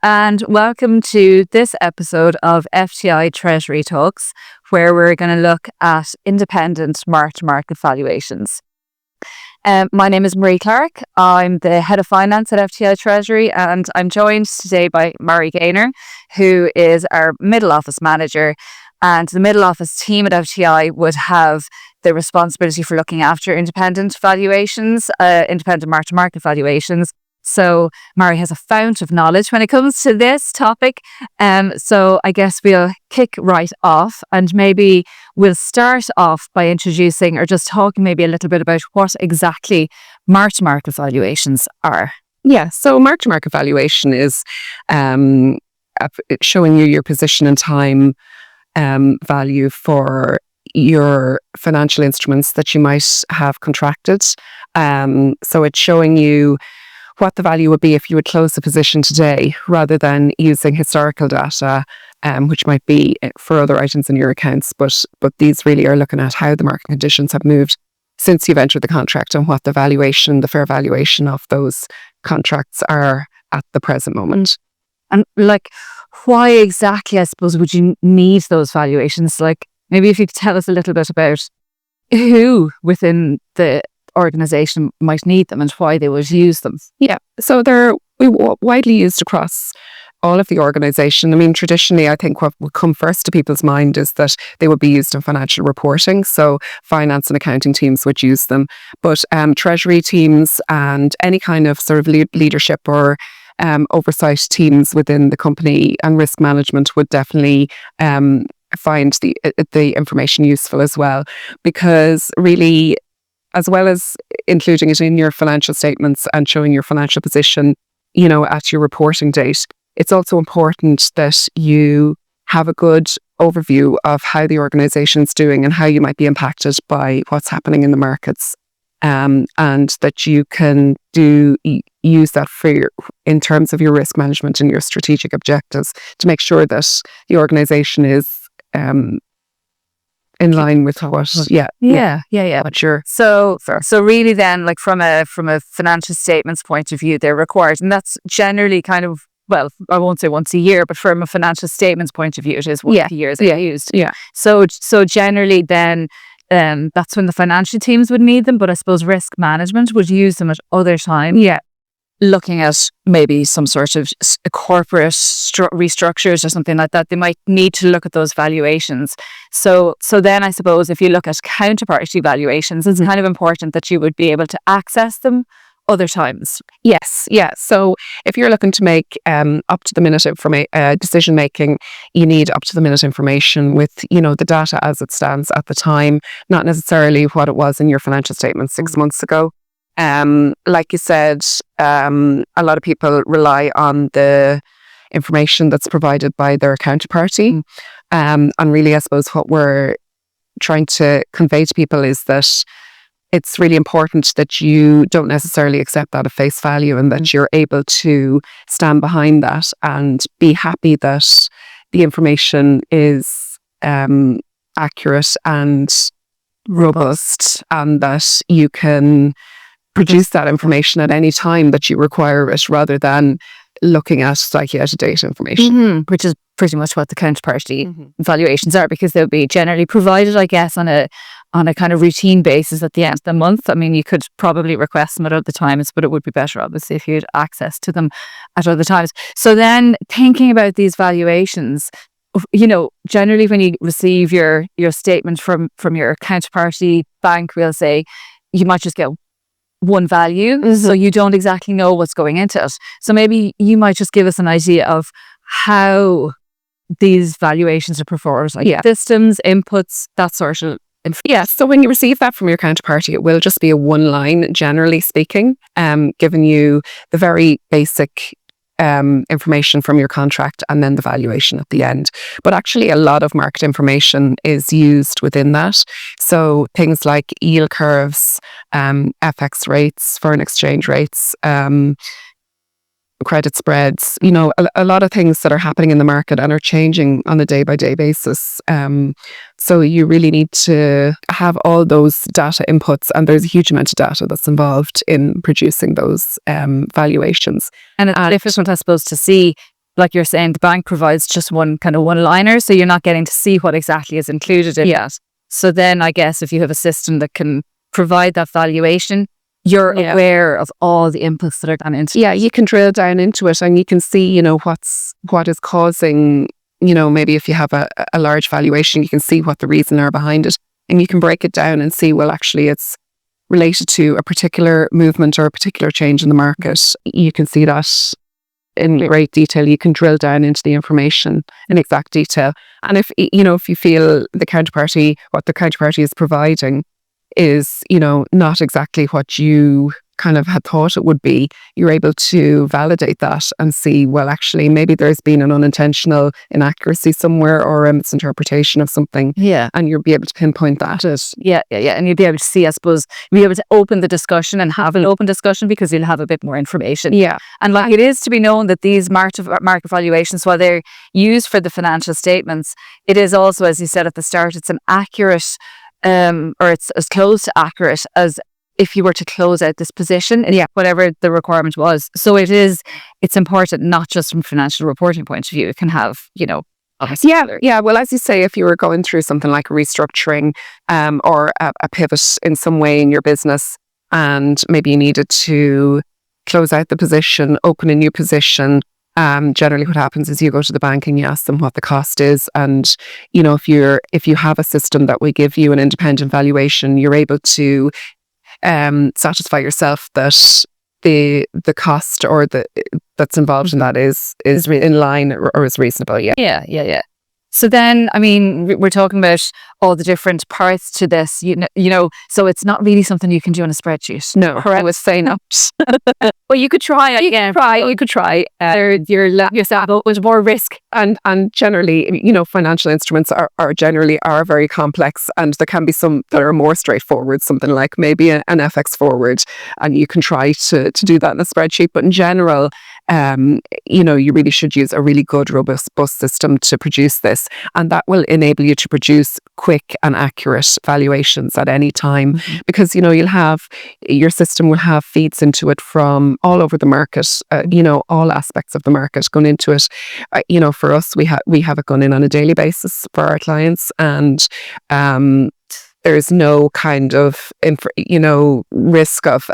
and welcome to this episode of FTI Treasury Talks, where we're going to look at independent mark-to-market valuations. My name is Marie Clarke. I'm the Head of Finance at FTI Treasury, and I'm joined today by Marie Gaynor, who is our Middle Office Manager. And the Middle Office team at FTI would have the responsibility for looking after independent valuations, independent mark-to-market valuations. So Marie has a fount of knowledge when it comes to this topic. So I guess we'll kick right off, and maybe we'll start off by introducing or just talking maybe a little bit about what exactly mark-to-market valuations are. Yeah, so mark-to-market valuation is showing you your position in time value for your financial instruments that you might have contracted. So it's showing you what the value would be if you would close the position today, rather than using historical data, which might be for other items in your accounts. But these really are looking at how the market conditions have moved since you've entered the contract and what the fair valuation of those contracts are at the present moment. And why exactly, I suppose, would you need those valuations? Maybe if you could tell us a little bit about who within the organisation might need them and why they would use them. Yeah, so they're widely used across all of the organisation. I mean, traditionally, I think what would come first to people's mind is that they would be used in financial reporting. So finance and accounting teams would use them. But treasury teams and any kind of sort of leadership or oversight teams within the company and risk management would definitely find the information useful as well, because really, as well as including it in your financial statements and showing your financial position, at your reporting date, it's also important that you have a good overview of how the organisation is doing and how you might be impacted by what's happening in the markets, and that you can use that in terms of your risk management and your strategic objectives to make sure that the organisation is in line with what you're. So really then, from a financial statements point of view, they're required, and that's generally kind of, well, I won't say once a year, but from a financial statements point of view, it is once a year they're used. Yeah. So generally then, that's when the financial teams would need them, but I suppose risk management would use them at other times. Yeah. Looking at maybe some sort of corporate restructures or something like that, they might need to look at those valuations. So then I suppose if you look at counterparty valuations, it's kind of important that you would be able to access them other times. Yes, yeah. So if you're looking to make up to the minute decision making, you need up to the minute information with the data as it stands at the time, not necessarily what it was in your financial statement 6 months ago. Like you said, a lot of people rely on the information that's provided by their counterparty. And really, I suppose what we're trying to convey to people is that it's really important that you don't necessarily accept that at face value, and that you're able to stand behind that and be happy that the information is accurate and robust, and that you can produce that information at any time that you require it, rather than looking at slightly out-of-date information. Which is pretty much what the counterparty valuations are, because they'll be generally provided, I guess, on a kind of routine basis at the end of the month. I mean, you could probably request them at other times, but it would be better, obviously, if you had access to them at other times. So then, thinking about these valuations, generally when you receive your statement from your counterparty bank, we'll say, you might just get one value, so you don't exactly know what's going into it. So maybe you might just give us an idea of how these valuations are performed, systems, inputs, that sort of information. Yeah, so when you receive that from your counterparty, it will just be a one line, generally speaking, giving you the very basic information from your contract and then the valuation at the end. But actually a lot of market information is used within that. So things like yield curves, FX rates, foreign exchange rates, credit spreads, a lot of things that are happening in the market and are changing on a day-by-day basis. So you really need to have all those data inputs, and there's a huge amount of data that's involved in producing those valuations. And it's difficult, I suppose, to see like you're saying, the bank provides just one kind of one-liner, so you're not getting to see what exactly is included in that. So then I guess if you have a system that can provide that valuation, you're aware of all the inputs that are gone into it. Yeah, you can drill down into it and you can see, what is causing, maybe if you have a large valuation, you can see what the reason are behind it. And you can break it down and see, well, actually it's related to a particular movement or a particular change in the market. You can see that in great detail. You can drill down into the information in exact detail. And if you feel what the counterparty is providing is, not exactly what you kind of had thought it would be, you're able to validate that and see, well, actually, maybe there's been an unintentional inaccuracy somewhere or a misinterpretation of something. Yeah. And you'll be able to pinpoint that. Yeah. And you'll be able to see, I suppose, be able to open the discussion and have an open discussion because you'll have a bit more information. Yeah. And like it is to be known that these market valuations, while they're used for the financial statements, it is also, as you said at the start, it's an accurate or it's as close to accurate as if you were to close out this position, whatever the requirement was. So it's important, not just from a financial reporting point of view. It can have, Yeah. Well, as you say, if you were going through something like a restructuring or a pivot in some way in your business, and maybe you needed to close out the position, open a new position, generally what happens is you go to the bank and you ask them what the cost is. And, if you have a system that will give you an independent valuation, you're able to satisfy yourself that the cost or that's involved in that is in line or is reasonable. Yeah. So then, I mean, we're talking about all the different parts to this, so it's not really something you can do on a spreadsheet. No, correct. I would say not. Well, you could try. You could try. You're yourself with more risk. And generally, financial instruments are generally very complex, and there can be some that are more straightforward, something like maybe an FX forward, and you can try to do that in a spreadsheet. But in general, you really should use a really good, robust system to produce this. And that will enable you to produce quick and accurate valuations at any time, because, your system will have feeds into it from all over the market, all aspects of the market going into it. For us, we have it going in on a daily basis for our clients, and there's no kind of, risk of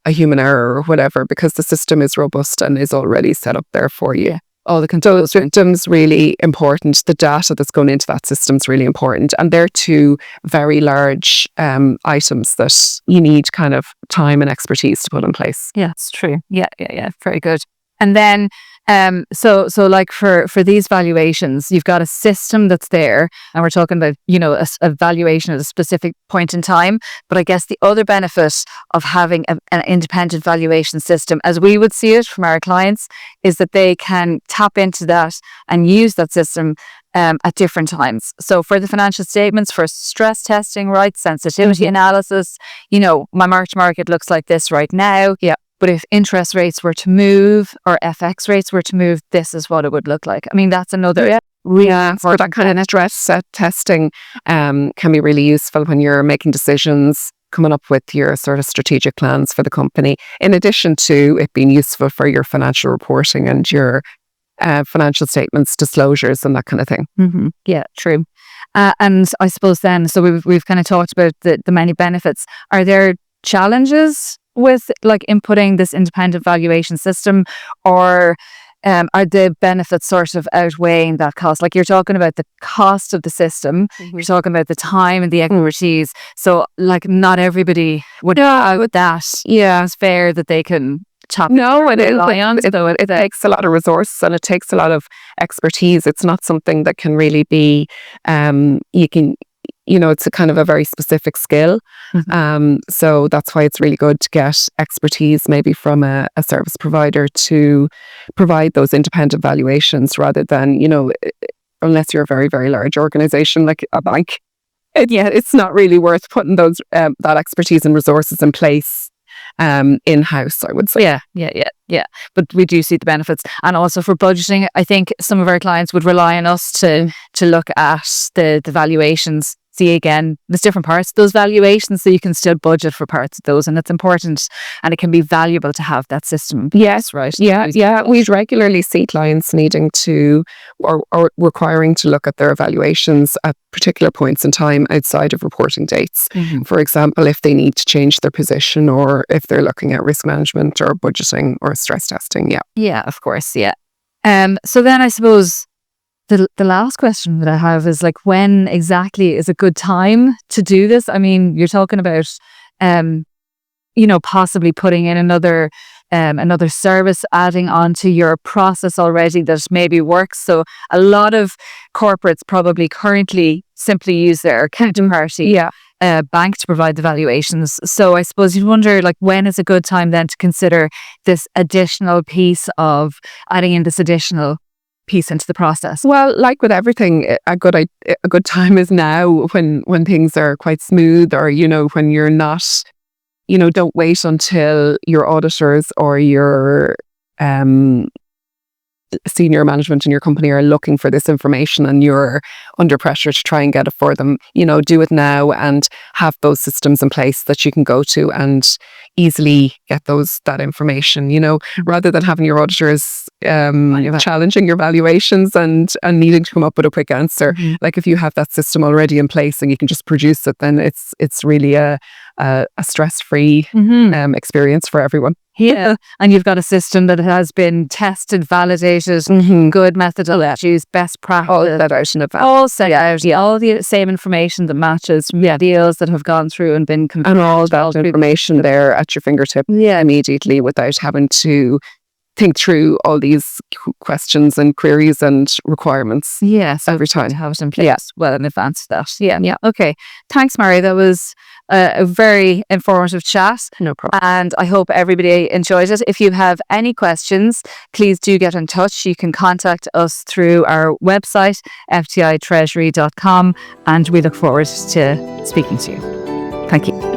a human error or whatever, because the system is robust and is already set up there for you. Yeah. All the control system's really important. The data that's going into that system's really important. And they're two very large items that you need kind of time and expertise to put in place. Yeah, it's true. Yeah. Very good. And then, so like for these valuations, you've got a system that's there, and we're talking about, a valuation at a specific point in time. But I guess the other benefit of having an independent valuation system, as we would see it from our clients, is that they can tap into that and use that system at different times. So for the financial statements, for stress testing, right, sensitivity analysis, my market looks like this right now. Yeah. But if interest rates were to move or FX rates were to move, this is what it would look like. I mean, that's another for that kind of stress testing can be really useful when you're making decisions, coming up with your sort of strategic plans for the company, in addition to it being useful for your financial reporting and your financial statements, disclosures and that kind of thing. Mm-hmm. Yeah, true. And I suppose then, so we've kind of talked about the many benefits. Are there challenges with like inputting this independent valuation system, or are the benefits sort of outweighing that cost? Like you're talking about the cost of the system, you're talking about the time and the expertise. So like not everybody would with that. Yeah, it's fair that they can chop. No, it takes a lot of resources and it takes a lot of expertise. It's not something that can really be it's a kind of a very specific skill. So that's why it's really good to get expertise maybe from a service provider to provide those independent valuations, rather than, unless you're a very, very large organization like a bank. It's not really worth putting those that expertise and resources in place in-house, I would say. Yeah. But we do see the benefits. And also for budgeting, I think some of our clients would rely on us to look at the valuations. see again, there's different parts of those valuations, so you can still budget for parts of those, and it's important and it can be valuable to have that system. Yes, right. Yeah. We regularly see clients needing to or requiring to look at their evaluations at particular points in time outside of reporting dates. For example, if they need to change their position or if they're looking at risk management or budgeting or stress testing. Yeah, of course. Yeah. So then I suppose the last question that I have is like, when exactly is a good time to do this? I mean, you're talking about, possibly putting in another service, adding on to your process already that maybe works. So a lot of corporates probably currently simply use their counterparty bank to provide the valuations. So I suppose you wonder, like, when is a good time then to consider this additional piece of adding in this additional piece into the process? Well, like with everything, a good time is now when things are quite smooth, or when you're not, don't wait until your auditors or your senior management in your company are looking for this information and you're under pressure to try and get it for them. Do it now and have those systems in place that you can go to and easily get that information, rather than having your auditors challenging your valuations and needing to come up with a quick answer. Like, if you have that system already in place and you can just produce it, then it's really a stress-free experience for everyone. Yeah, and you've got a system that has been tested, validated, good methodologies, best practice, all that out in advance. All set out, all the same information that matches deals that have gone through and been and all that information there at your fingertip immediately, without having to think through all these questions and queries and requirements. Yes, every time. To have it in place well in advance of that. Yeah. Okay. Thanks, Marie. That was a very informative chat. No problem. And I hope everybody enjoyed it. If you have any questions, please do get in touch. You can contact us through our website, FTI Treasury.com, and we look forward to speaking to you. Thank you.